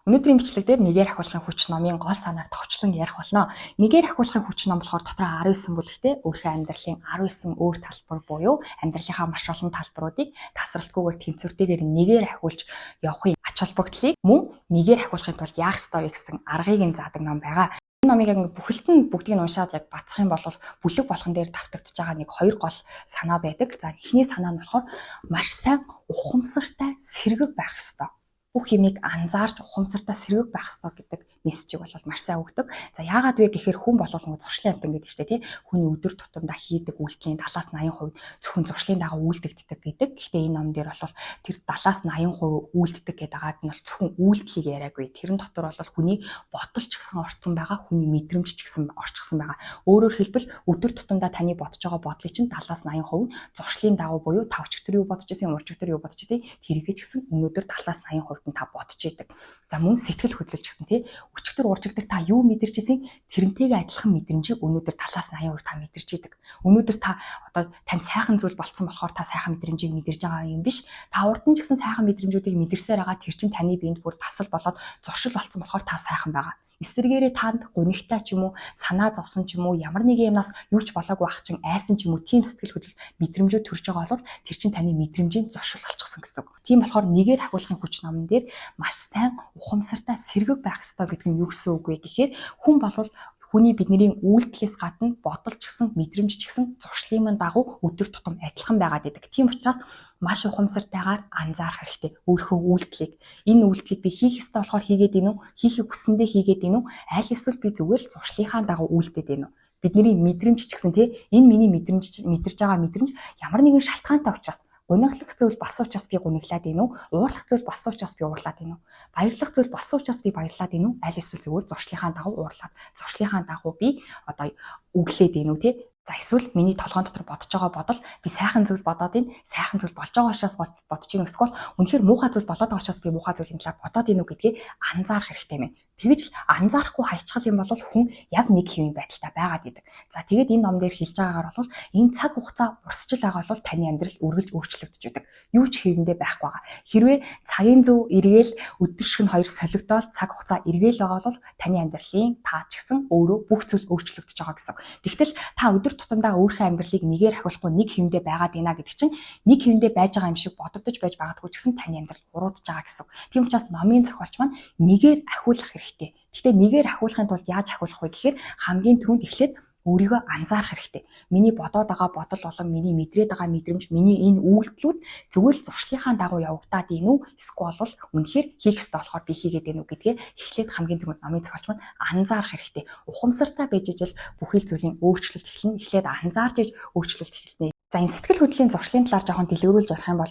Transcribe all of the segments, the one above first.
Өнөөдрийн бичлэг дээр нэгээр ахиулахын хүч номын гол санааг товчлон ярих болно. Нэгээр ахиулахын хүч ном болохоор дотроо 19 бүлэгтэй өөрийнхөө амьдралын 19 өөр талбар буюу амьдралынхаа маш олон талбаруудыг тасралтгүйгээр тэнцвэртэйгээр нэгээр ахиулж явахын ач холбогдлыг мөн нэгээр ахиулахын тулд яах ёстой вэ гэсэн аргыг нь заадаг ном байгаа. Энэ номыг яг бүхэлд нь бүгдийг нь уншаад яг бацах юм бол бүлэг болгон дээр давтагдж байгаа нэг хоёр гол санаа байдаг. За эхний санаа нь болохоор маш сайн ухамсартай сэргэг байх ёстой. Бүх юмыг анзаарч ухамсартай сэргэг байх ёстой гэдэг мессежийг бол маш сайн өгдөг. За яагаад вэ гэхээр хүн болгон зуршлын амтан гэдэг чинь тий хүний өдөр тутамдаа хийдэг үйлдэлийн 70-80% зөвхөн зуршлын дагуу үйлдэгддэг гэдэг. Гэхдээ энэ ном дээр бол тэр 70-80% үйлддэг гэдэг агаад нь бол зөвхөн үйлдэлийг яриаггүй. Тэрэн дотор бол хүний бодол ч гэсэн орцсон байгаа, хүний мэдрэмж ч гэсэн орчсон байгаа. Өөрөөр хэлбэл өдөр тутамдаа таны бодож байгаа бодлыг чинь 70-80% зуршлын дагуу буюу та өчигдөр юу бодож байсан, урчигдөр юу бодож байсан тэргээ ч гэсэн өнөөдөр 70-80% та бодож идэг. За мөн сэтгэл хөдлөлч гэсэн тий өчигдөр уржигдөр та юу мэдэрч ирсэн тэрнтэйгээ адилхан мэдрэмжийг өнөөдөр 70-80% та мэдэрч идэг. Өнөөдөр та одоо танд сайхан зүйл болцсон болохоор та сайхан мэдрэмжийг мэдэрж байгаа юм биш. Та урд нь ч гэсэн сайхан мэдрэмжүүдийг мэдэрсээр байгаа тэр чинь таны биед бүр тасал болоод зуршил болцсон болохоор та сайхан байгаа. Эсвэргээрээ танд гунигтай ч юм уу санаа зовсон ч юм уу ямар нэг юмнаас юу ч болоогүй ах чинь айсан ч юм уу тийм сэтгэл хөдлөл мэдрэмжүүд төрж байгаа бол тэр чинь таны мэдрэмжийн зуршил болчихсон гэсэн үг. Тийм болохоор нэгээр ахиулахын хүч номон дээр маш сайн ухамсартай сэргэг байх ёстой гэдэг нь юу гэсэн үг вэ гэхээр хүн болвол хүний бидний үйлдэлээс гадна бодол ч гэсэн мэдрэмж ч гэсэн зуршлын дагуу өдөр тутам адилхан байгаад идэг. Тийм учраас маш ухамсартайгаар анзаарах хэрэгтэй өөрийнхөө үйлдэлийг. Энэ үйлдэлийг би хийх ёстой болохоор хийгээд ийн үү? Хийхийг хүссэндээ хийгээд ийн үү? Аль эсвэл би зүгээр л зуршлынхаа дагуу үйлдээд ийн үү? Бидний мэдрэмж ч гэсэн тий энэ миний мэдэрч байгаа мэдрэмж ямар нэгэн шалтгаантай учраас гуниглах зүйл басан учраас би гуниглаад ийн үү? Уурлах зүйл басан учраас би уурлаад ийн үү? Баярлах зүйл басан учраас би баярлаад ийн үү? Аль эсвэл зүгээр зуршлынхаа дагуу уурлаад зуршлынхаа дагуу би одоо үглээд ийн үү тий? За эсвэл миний толгойн дотор бодож байгаа бодол би сайхан зүйл бодоод ийн, сайхан зүйл болж байгаа учраас бодож ийн эсвэл үнэхээр муухай зүйл болоод байгаа учраас би муухай зүйлийн талаар бодоод ийн үү гэдгийг анзаарах хэрэгтэй мэн. Тэгэж анзаарахгүй хайчгал юм бол хүн яг нэг хэвийн байдалтай байгаад идэг. За тэгээд энэ ном дээр хэлж байгаагаар бол энэ цаг хугацаа урсчил байгаа бол таны амьдрал үргэлж өөрчлөгдөж идэг. Юу ч хэвэндээ байхгүй байгаа. Хэрвээ цагийн зөв эргээл өдөр шиг 2 солигдоод цаг хугацаа эргээл байгаа бол таны амьдралын та ч гэсэн өөрөө бүх зүйл өөрчлөгдөж байгаа гэсэн. Тэгтэл та өдөр тутамдаа өөрийнхөө амьдралыг нэгээр ахиулахгүй нэг хэвэндээ байгаад ийна гэдэг чинь нэг хэвэндээ байж байгаа юм шиг бодогдож байж байгаагүй ч гэсэн таны амьдрал буруудаж байгаа гэсэн. Тийм учраас номын зохиолч маань нэгээр ахиулах хэрэгтэй. Гэхдээ нэгээр ахиулахын тулд яаж ахиулах вэ гэхээр хамгийн түрүүнд эхлээд өөрийгөө анзаарах хэрэгтэй. Миний бодоод байгаа бодол болон миний мэдрээд байгаа мэдрэмж, миний энэ үйлдэлүүд зүгээр л зуршлынхаа дагуу явагдаад ийн үү? Эсвэл бол үнэхээр хийх ёстой болохоор би хийгээд ийн үү гэдгээ эхлээд хамгийн түрүүнд номын зохиолч маань анзаарах хэрэгтэй. Ухамсартай байж ижил бүхэл зүйлийн өөрчлөлт эхэлнэ. Эхлээд анзаарч иж өөрчлөлт эхэлнэ. За энэ сэтгэл хөдлөлийн зуршлын талаар жоохон дэлгэрүүлж ярих юм бол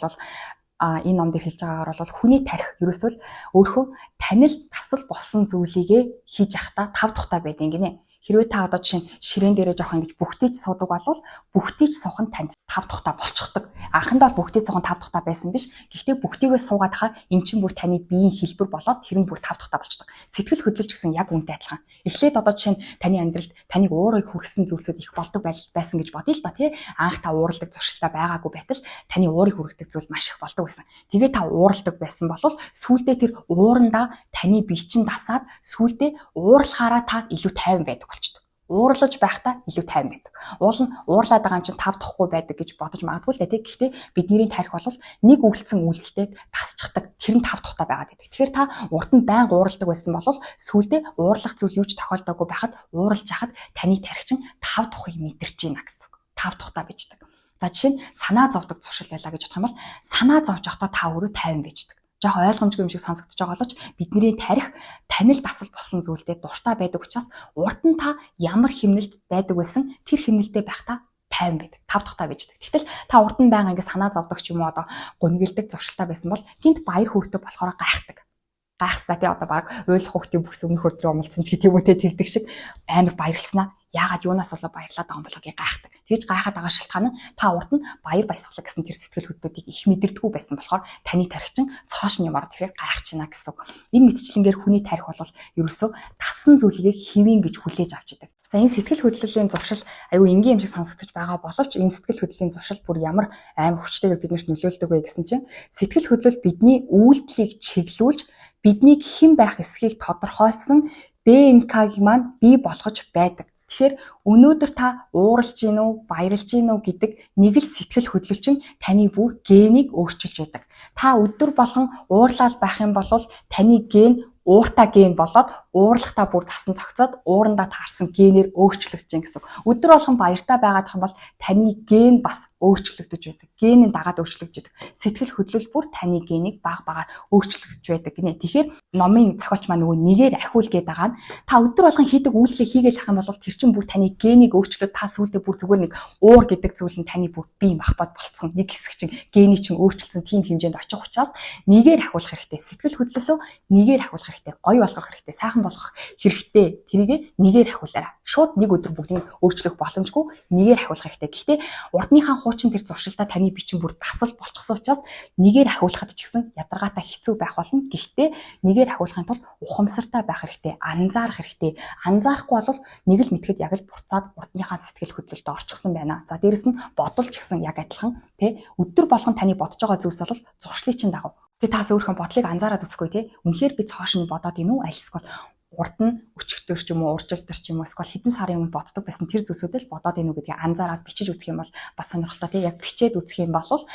энэ ном дээр хэлж байгаагаар бол хүний тарих ерөөсөө өөрхөө танил тасал болсон зүйлийгээ хийж явахдаа 5 тухтай байдیں۔ Гинэ. Хэрвээ та одоо жишээ нь ширээн дээрээ жоох ингэж бүгтийж суудаг бол бүгтийж суух нь танд 5 тухтай болчихдог. Анхандаа бол бүгтийж суух нь 5 тухтай байсан биш. Гэхдээ бүгтийгөө суугаад хаа эн чинь бүр таны биеийн хэлбэр болоод тэр нь бүр 5 тухтай болчихдог. Сэтгэл хөдлөлч гэсэн яг үнтэй адилхан. Эхлээд одоо жишээ нь таны амьдралд таныг уурыг хүргэсэн зүйлсүүд их болдог байсан гэж бодъё л да тий. Анх та ууралдаг зуршилтай байгаагүй байтал таны уурыг хүргэдэг зүйл маш их болдог байсан. Тэгээ та ууралдаг байсан бол сүүлдээ тэр уурандаа таны бие чинь дасаад сүүлдээ уурлахаараа та илүү тайван байдаг болчдөг. Уурлаж байхдаа илүү тайван байдаг. Уурлаад байгаа юм чинь 5 дахьгүй байдаг гэж бодож магадгүй л дээ тий. Гэхдээ бидний тарих бол нэг үйлцэн үйлдэлтэй тасчихдаг. Тэр нь 5 тухтай байгаад байдаг. Тэгэхээр та урд нь байнга уурладаг байсан бол сүүлдээ уурлах зүйл юу ч тохиолдоогүй байхад ууралж яхад таны тарих чинь 5 тухыг мэдэрч байна гэсэн. 5 тухтай bijдэг. За жишээ нь санаа зовдөг зуршил байлаа гэж бодох юм бол санаа зовж явахдаа та өөрөө тайван bijдэг. Жох ойлгомжгүй юм шиг сонсогдож байгаа боловч бидний тарих танил тасал болсон зүйлдээ дуртай байдаг учраас урд нь та ямар хэмнэлд байдаг байсан тэр хэмнэлдээ байхдаа тайван байдаг. 5 тухтай bijдэг. Гэтэл та урд нь байнга ингэ санаа зовдөг ч юм уу одоо гунигэлдэг зуршилтай байсан бол гинт баяр хөөртэй болохоор гайхдаг. Гайхсаа тий одоо баг уйлах хөвгтийн бүхс өмнөх өдрөө умалцсан ч гэдэг юм уу тий тэрдэг шиг амар баярлснаа. Яагаад юунаас болоо баярлаад байгаа юм болоо гэж гайхдаг. Тэгж гайхаад байгаа шалтгаан нь та урд нь баяр баясгалан гэсэн тэр сэтгэл хөдлөлтийг их мэдэрдэггүй байсан болохоор таны тарих чинь цоош нь ямар тэгэхээр гайхаж байна гэсэн үг. Энэ мэтчлэнгээр хүний тарих бол ерөөсөө тассан зүйлийг хэвэн гэж хүлээж авч идэг. За энэ сэтгэл хөдлөлийн зуршил аюу энгийн юм шиг сонсогдож байгаа боловч энэ сэтгэл хөдлөлийн зуршил бүр ямар аим хүчтэйгээр биднэрт нөлөөлдөг вэ гэсэн чинь сэтгэл хөдлөл бидний үйлдэлийг чиглүүлж биднийг хэн байх эсхийг тодорхойлсон ДНК-г маань бий болгож байдаг. Тэгэхээр өнөөдөр та ууралж гин үү, баярлж гин үү гэдэг нэг л сэтгэл хөдлөл чинь таны бүр генийг өөрчилж байдаг. Та өдөр болгон уурлал байх юм бол таны ген ууртай ген болоод уурлахтаа бүр тасан цогцоод уурандаа таарсан генээр өөрчлөгдөж гин гэсэн. Өдөр болгон баяртай байгаад их юм бол таны ген бас өөрчлөгдөж байдаг. Генийн дагаад өөрчлөгдөж байдаг. Сэтгэл хөдлөл бүр таны генийг баг багаар өөрчлөгдөж байдаг гинэ. Тэгэхээр номын зохиолч маань нөгөө нэгээр ахиул гээд байгаа нь та өдөр болгон хийдэг үйлдэлийг хийгээл ах юм бол тэр чинь бүр таны генийг өөрчлөөд та сүүлдээ бүр зүгээр нэг уур гэдэг зүйл нь таны бүр бие махбод болцсон. Нэг хэсэг чинь гений чинь өөрчлөлтсөн тийм хэмжээнд очих учраас нэгээр ахиулах хэрэгтэй. Сэтгэл хөдлөлөө нэгээр ахиулах хэрэгтэй. Гоё болгох хэрэгтэй. Сайхан болгох хэрэгтэй. Тэрийг нэгээр ахиулаарай. Шууд нэг өдөр бүгдийг өөрчлөх боломжгүй нэгээр ахиулах хэрэгтэй. Гэхдээ урдныхаа хуучин тэр зуршилтаа таны бичин бүр дасал болчихсон учраас нэгээр ахиулахад ч гэсэн ядаргаатай хэцүү байх болно. Гэхдээ нэгээр ахиулахын тулд ухамсартай байх хэрэгтэй. Анзаарах хэрэгтэй. Анзаарахгүй бол нэг л мэтгэд яг л буцаад урдныхаа сэтгэл хөдлөлтөд орчихсон байна. За дээрэс нь бодолч гэсэн яг адилхан тий өдөр болгон таны бодож байгаа зүйлс бол зуршлыг чинь дагав. Тэгээ таас өөрийнхөө бодлыг анзаараад үзэхгүй тий үнэхээр би цааш нь бодоод ийн үү аль эсвэл урд нь өчигдөр ч юм уу уржигдэр ч юм уу эсвэл хэдэн сарын өмнө боддог байсан тэр зүйлсүүдэл бодоод ийн үү гэдгийг анзаараад бичиж үзэх юм бол бас сонирхолтой тий яг бичээд үзэх юм бол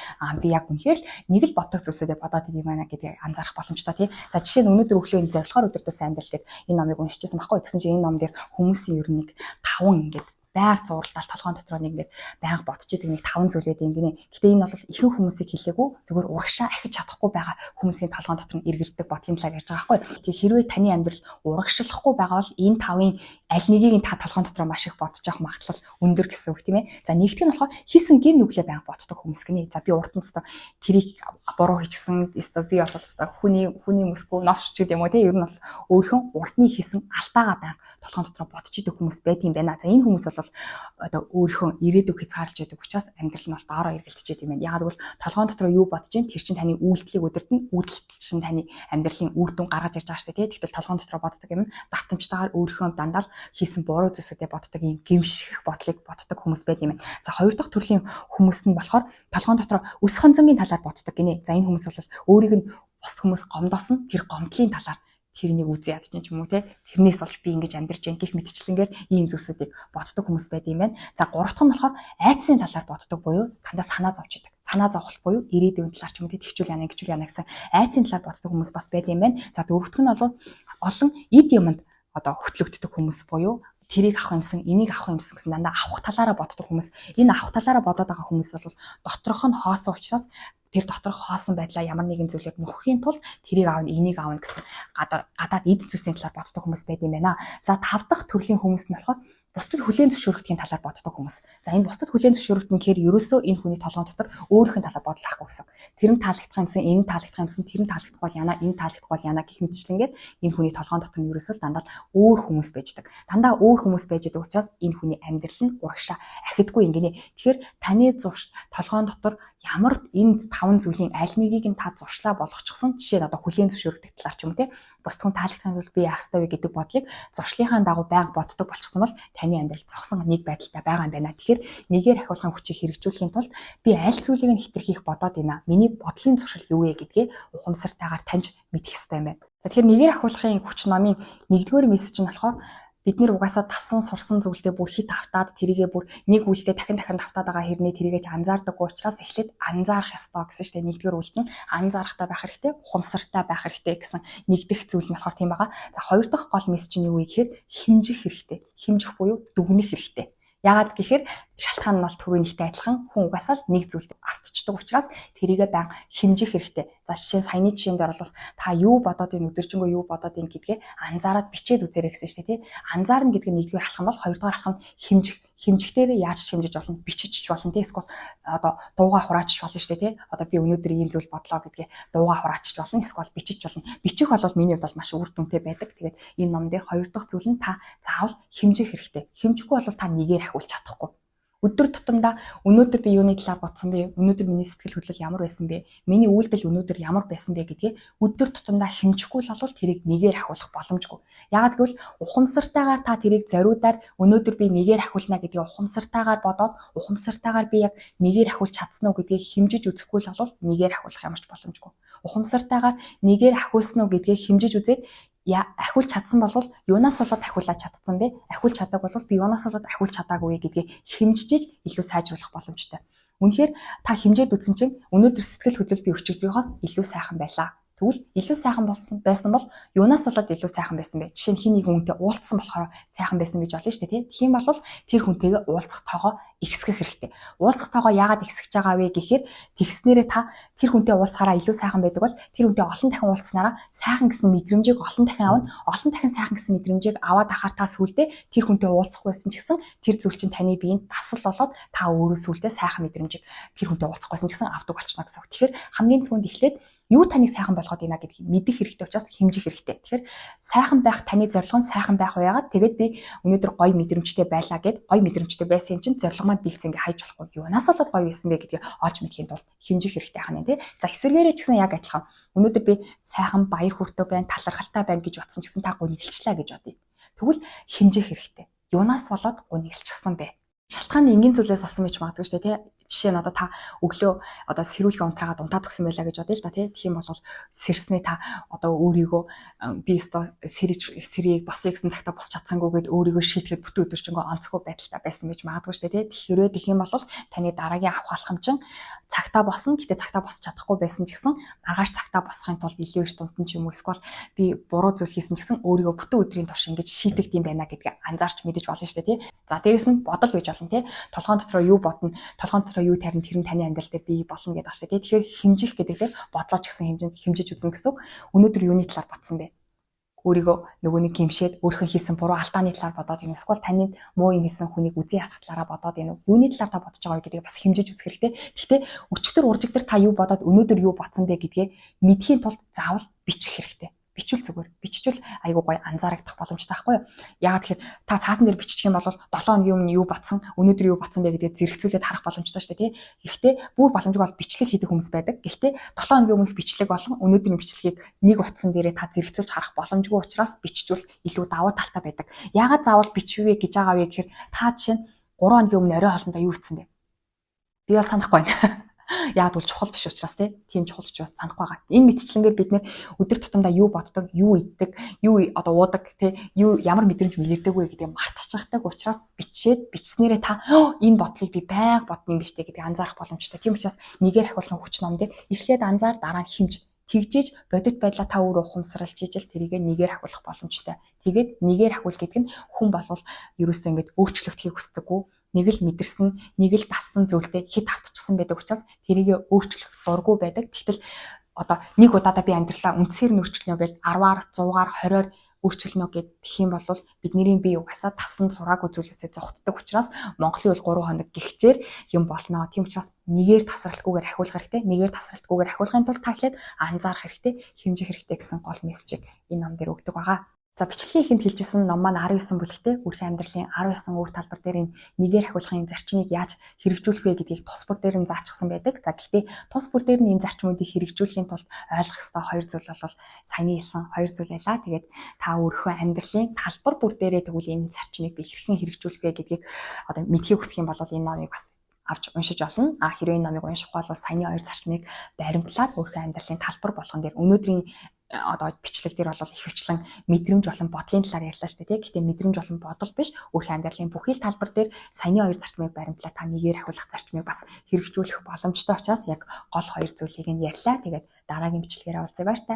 би яг үнэхээр нэг л боддог зүйлсүүдээ бодоод ийм байна гэдгийг анзаарах боломжтой тий. За жишээ нь өнөөдөр өглөө энэ зорилгоор өдөртөөс амьдралыг энэ номыг уншижсэн баггүй гэсэн чинь энэ ном дээр хүмүүсийн ер нь 5 ингээд байг зурлал толгойн дотроо нэг ингээд байнга бодож идэг нэг 5 зүйл байдаг гинэ. Гэтэ энэ бол ихэнх хүмүүсийг хэлээгүй зүгээр урагшаа ахиж чадахгүй байгаа хүмүүсийн толгойн дотор нь эргэлддэг бодлын талаар ярьж байгаа байхгүй. Тэгэхээр хэрвээ таны амьдрал урагшлахгүй байгаа бол энэ 5-ын аль нэгийг та толгойн дотроо маш их бодож явах магадлал өндөр гэсэн үг тийм ээ. За нэгдүгээр нь болохоор хийсэн гин нүглээ байнга боддог хүмүүс гинэ. За би урд нь өстө тэрийг буруу хийчихсэн өстө би бол өстө хүний мөсгөө новш ч гэдэг юм уу тийм ер нь бол өөрхөн урдны хийсэн алдаагаа байнга толгойн дотроо бодож идэг хүмүүс байдсан байна. За энэ хүмүүс бол одоо өөрийнхөө ирээдүйг хязгаарлаж байдаг учраас амьдрал нь бол доороо эргэлдэж идэг юм байна. Яг гэвэл толгойн дотроо юу бодож чинь тэр чинь таны үйлдэлийг удирдна. Үйлдэл чинь таны амьдралын үр дүн гаргаж ирж байгаа шүү дээ. Тэгвэл толгойн дотроо боддог юм давтамжтайгаар өөрийнхөө дандаа хийсэн буруу зүйлсүүдээ боддог юм гимших бодлыг боддог хүмүүс байд юм байна. За хоёр дахь төрлийн хүмүүс нь болохоор толгойн дотроо өс хонцонгийн талаар боддог гинэ. За энэ хүмүүс бол өөрийг нь бус хүмүүс гомдоосон тэр гомдлын талаар тэрнийг үзий ядчих юм уу те тэрнээс олж би ингэж амьдарч гэх мэтчлэнгээр ийм зүйлсүүдийг боддог хүмүүс байд юм байна. За гурав дахь нь болохоор айдсын талаар боддог буюу дандаа санаа зовж идэг. Санаа зовхол буюу ирээдүйн талаар ч юм уу те тэгчүүл яана гэчүүл яана гэсэн айдсын талаар боддог хүмүүс бас байд юм байна. За дөрөв дэх нь бол олон эд юмд одоо хөтлөгддөг хүмүүс буюу тэрийг авах юмсан, энийг авах юмсан гэсэн дандаа авах талаараа боддог хүмүүс. Энэ авах талаараа бодоод байгаа хүмүүс бол доторх нь хоосон учраас тэр доторх хоосон байдлаа ямар нэгэн зүйлээр нөхөхийн тулд тэрийг аавна, энийг аавна гэсэн гадаад эд зүйлсийн талаар боддог хүмүүс байд юм байна. За 5 дахь төрлийн хүмүүс нь болохоор бусдад хүлээн зөвшөөрөхдгийн талаар боддог хүмүүс. За энэ бусдад хүлээн зөвшөөрөхт нь гэхээр ерөөсөө энэ хүний толгойн дотор өөрийнх нь талаар бодол ахгүй гэсэн. Тэр нь таалагдах юмсан, энэ таалагдах юмсан, тэр нь таалагдах бол яана, энэ таалагдах бол яана гэх мэтчлэнгээр энэ хүний толгойн дотор нь ерөөсөө дандаа өөр хүмүүс байждаг. Дандаа өөр хүмүүс байж байгаа учраас энэ хүний амьдрал нь урагшаа ахидгүй юм гинэ. Тэгэхээр таны толгойн дотор ямар энэ 5 зүйлийн аль нэгийг нь та зуршлаа болгочихсон жишээ нь одоо хүлээн зөвшөөрөгдөх талаар ч юм уу те бусдын таалагдахын тулд би яах ёстой вэ гэдэг бодлыг зуршлынхаа дагуу байнга боддог болчихсон бол таны амьдрал зогсон нэг байдалтай байгаа юм байна. Тэгэхээр нэгээр ахиулахын хүчийг хэрэгжүүлэхийн тулд би аль зүйлийг нь хэтэрхийх бодоод байна. Миний бодлын зуршил юу вэ гэдгээ ухамсартайгаар таньж мэдэх ёстой юм байна. Тэгэхээр нэгээр ахиулахын хүч номын 1-р мессеж нь болохоор бид нэр угаасаа тассан сурсан зүйлдээ бүр хит автаад тэрийгээ бүр нэг үйлдэл дахин автаад байгаа хэрнээ тэрийгээ анзаардаггүй учраас эхлээд анзаарах ёстой гэсэн чинь 1-р үйлдэл нь анзаарахтай байх хэрэгтэй, ухамсартай байх хэрэгтэй гэсэн нэгдэх зүйл нь болохоор тийм байгаа. За 2 дахь гол мессеж нь юу вэ гэхээр хэмжих хэрэгтэй. Хэмжих буюу дүгнэх хэрэгтэй. Яагаад гэхээр шалтгаан нь бол түрүүнийхтэй адилхан хүн угаасаа л нэг зүйлд автчихдаг учраас тэрийгээ байн хэмжих хэрэгтэй. За жишээ саяны жишээн дээр бол та юу бодоод ийн өдөржингөө юу бодоод ийн гэдгээ анзаараад бичээд үзээрэй гэсэн шүү дээ тий. Анзаарна гэдэг нь 1-р алхам бол 2-р алхам хэмжих. Хэмжихтээ яаж хэмжиж болно? Бичиж болно тий. Эсвэл одоо дууга хураачиж болно шүү дээ тий. Одоо би өнөөдөр ийм зүйл бодлоо гэдгээ дууга хураачиж болно. Эсвэл бичиж болно. Бичих бол миний хувьд бол маш үр дүнтэй байдаг. Тэгээд энэ ном дээр 2 дахь зүйл нь та заавал хэмжих хэрэгтэй. Хэмжихгүй бол та нэгээр ахиулж чадахгүй. Өдөр тутамдаа өнөөдөр би юуны талаар бодсон бэ? Өнөөдөр миний сэтгэл хөдлөл ямар байсан бэ? Миний үйлдэл өнөөдөр ямар байсан бэ гэдгийг өдөр тутамдаа хэмжихгүй л бол тэрийг нэгээр ахиулах боломжгүй. Яагаад гэвэл ухамсартайгаар та тэрийг зориудаар өнөөдөр би нэгээр ахиулна гэдгийг ухамсартайгаар бодоод ухамсартайгаар би яг нэгээр ахиулж чадсан уу гэдгийг хэмжиж үзэхгүй л бол нэгээр ахиулах ямар ч боломжгүй. ухамсартайгаар нэгээр ахиулсан уу гэдгийг хэмжиж үзээд ахиулж чадсан бол юунаас болоод ахиулаад чадсан бэ? Ахиулж чадааг бол би юунаас болоод ахиулж чадаагүй гэдгийг хэмжиж илүү сайжруулах боломжтой. Үнэхээр та хэмжээд үзсэн чинь өнөөдөр сэтгэл хөдлөл би өчигдрийнхоос илүү сайхан байлаа. Тэгвэл илүү сайхан байсан бол юунаас болоод илүү сайхан байсан бэ? Жишээ нь хин нэг хүнтэй уулзсан болохоор сайхан байсан гэж болно шүү дээ, тий. Тэгхийн бол тэр хүнтэйгээ уулзах тоогоо ихсгэх хэрэгтэй. Уулзах тоогоо яагаад ихсгэж байгаа вэ гэхээр тэгснээрээ та тэр хүнтэй уулзахаараа илүү сайхан байдаг бол тэр хүнтэй олон дахин уулзснараа сайхан гэсэн мэдрэмжийг олон дахин авна. Олон дахин сайхан гэсэн мэдрэмжийг аваад ахаар та сүулдэ тэр хүнтэй уулзахгүй байсан ч гэсэн тэр зүйл чинь таны биеинд дасал болоод та өөрөө сүулдэ сайхан мэдрэмжийг тэр хүнтэй уулзахгүйсэн ч гэсэн авдаг болчихно гэсэн үг. Тэгэхээр хамгийн түрүүнд эхлээд юу таныг сайхан болгоод ийна гэдгийг мэдэх хэрэгтэй учраас хэмжих хэрэгтэй. Тэгэхээр сайхан байх таны зорилго нь сайхан байх уяагаад тэгээд би өнөөдөр гоё мэдрэмжтэй байлаа гэд гоё мэдрэмжтэй байсан юм чинь зорилго маань биелсэн ингээ хайж болохгүй. Юунаас болоод гоё байсан бэ гэдгийг олж мэдэхийн тулд хэмжих хэрэгтэй хань тий. За эсвэргээрээ ч гэсэн яг адилхан. Өнөөдөр би сайхан баяр хүртэ байна, талархалтай байна гэж бодсон ч гэсэн та гүнэлчлээ гэж бодъё. Тэгвэл хэмжих хэрэгтэй. Юунаас болоод гүнэлчихсэн бэ? Шалтгааны энгийн зүйлээс асан гэж магадгүй шүү дээ тий. Жишээ нь одоо та өглөө одоо сэрүүлгээ унтраагаад унтаад гисэн байлаа гэж бодъё л да тий. Тэгэх юм бол сэрснээ та одоо өөрийгөө би өстой сэрийг босъё гэсэн цагтаа босч чадсангүйгээд өөрийгөө шийтгэхэд бүтэн өдөржингөө онцгүй байдалтай байсан гэж магадгүй шүү дээ тий. Тэгэхээр тэгэх юм бол таны дараагийн авах алхамчин цагтаа босно. Гэтэ цагтаа босч чадахгүй байсан ч гэсэн маргааш цагтаа босохын тулд илүү их тунтан ч юм уу эсвэл би буруу зүйл хийсэн ч гэсэн өөрийгөө бүтэн өдрийн турш ингэж шийтгэх юм байна гэдгийг анзаарч мэдэж болно шүү дээ тий. За дээрэс нь бодол байж болно тий. Толгойн дотроо юу бодно, толгойн дотроо юу тарина тэр нь таны амьдрал дээр бий болно гэдэг ааштай тий. Тэгэхээр хэмжих гэдэг тий бодлоо ч гэсэн хэмжээнд хэмжиж үзэн гэсэн. Өнөөдөр юуны талаар бодсон бэ? Өөрийгөө нөгөөнийг гимшээд өөрийнхөө хийсэн буруу алдааны талаар бодоод юм эсвэл таны муу юм хийсэн хүнийг үзий хатах талаараа бодоод юм уу? Юуны талаар та бодож байгаа гэдгийг бас хэмжиж үзэх хэрэгтэй. Гэхдээ өчигдөр уржигдөр та юу бодоод өнөөдөр юу бодсон бэ гэдгээ мэдхийн тулд заавал бичих хэрэгтэй. Бичвэл зүгээр. Биччихвэл айгуу гоё анзаарагдах боломжтой байхгүй юу? Яагаад тэгэхээр та цаасан дээр бичих юм бол 7 хоногийн өмнө юу батсан, өнөөдөр юу батсан бэ гэдгээ зэрэгцүүлээд харах боломжтой шүү дээ, тий. Гэхдээ бүр боломжгүй бол бичлэг хийдэг хүмүүс байдаг. Гэхдээ 7 хоногийн өмнөх бичлэг болон өнөөдрийн бичлэгийг нэг утсан дээрээ та зэрэгцүүлж харах боломжгүй учраас биччихвэл илүү давуу талтай байдаг. Яагаад заавал бичвэ гэж байгаа вэ гэхээр та жишээ нь 3 хоногийн өмнө орой хоолндоо юу хийсэн бэ? Би бол санахгүй байна. Яг бол чухал биш учраас тийм чухал ч бас санахгүй байгаа. Энэ мэтчлэнгээр бид нэр өдөр тутамдаа юу боддог, юу иддэг, юу одоо уудаг, юу ямар мэдрэмж илэрдэг вэ гэдгийг мартчихдаг учраас бичснээрээ та энэ бодлыг би байнга бодно юм биш үү гэдгийг анзаарах боломжтой. Тийм учраас нэгээр ахиулахын хүч номдэр эхлээд анзаар дараа нь хэмж тэгжиж бодит байдлаа та өөрөө ухамсарлж ижил тэрийгэ нэгээр ахиулах боломжтой. Тэгээд нэгээр ахиул гэдэг нь хүн болвол ерөөсөө ингэж өөрчлөгдөхийг хүсдэггүй. Нэг л мэдэрсэн, нэг л дассан зүйлтэй хэд автчихсан байдаг учраас тэрийгэ өөрчлөх дурггүй байдаг. Гэтэл одоо нэг удаадаа би амьдралаа үндсээр нь өөрчлөнө гэж 10-аар, 100-аар, 20-оор өөрчлөнө гэх юм бол бидний бие угаасаа тасан сураагүй зүйлээсээ зогтдог учраас Монголын үл 3 хоног гихцээр юм болно. Тийм учраас нэгээр тасралтгүйгээр ахиулах хэрэгтэй. Нэгээр тасралтгүйгээр ахиулахын тулд та ихэд анзаарах хэрэгтэй, хэмжих хэрэгтэй гэсэн гол мессежийг энэ ном дээр өгдөг байгаа. За бичлэгийн ихэнд хэлжсэн ном маань 19 бүлэгтэй үрхэн амьдралын 19 өөр талбар дээр нэгээр ахиулахын зарчмыг яаж хэрэгжүүлэх вэ гэдгийг тус бүр дээр нь заачсан байдаг. За гэхдээ тус бүр дээр нь энэ зарчмуудыг хэрэгжүүлэхийн тулд ойлгох ёстой хоёр зүйл бол саяны хэлсэн хоёр зүйл байлаа. Тэгээд та өөрийнхөө амьдралын талбар бүр дээрээ тэгвэл энэ зарчмыг би хэрхэн хэрэгжүүлэх вэ гэдгийг одоо мэдхийг хүсэх юм бол энэ номыг бас авч уншиж олно. Хэрвээ энэ номыг уншихгүй бол саяны хоёр зарчмыг баримтлаад өөрийнхөө амьдралын талбар болгон дээр өнөөдрийн одоо бичлэг дээр бол ихэвчлэн мэдрэмж болон бодлын талаар ярьлаа шүү дээ. Гэхдээ мэдрэмж болон бодол биш өөрийнхөө амьдралын бүхий л талбар дээр саяны хоёр зарчмыг баримтлаад та нэгээр ахиулах зарчмыг бас хэрэгжүүлэх боломжтой учраас яг гол хоёр зүйлийг нь ярьлаа. Тэгээд дараагийн бичлэгээр уулзъя баяр та.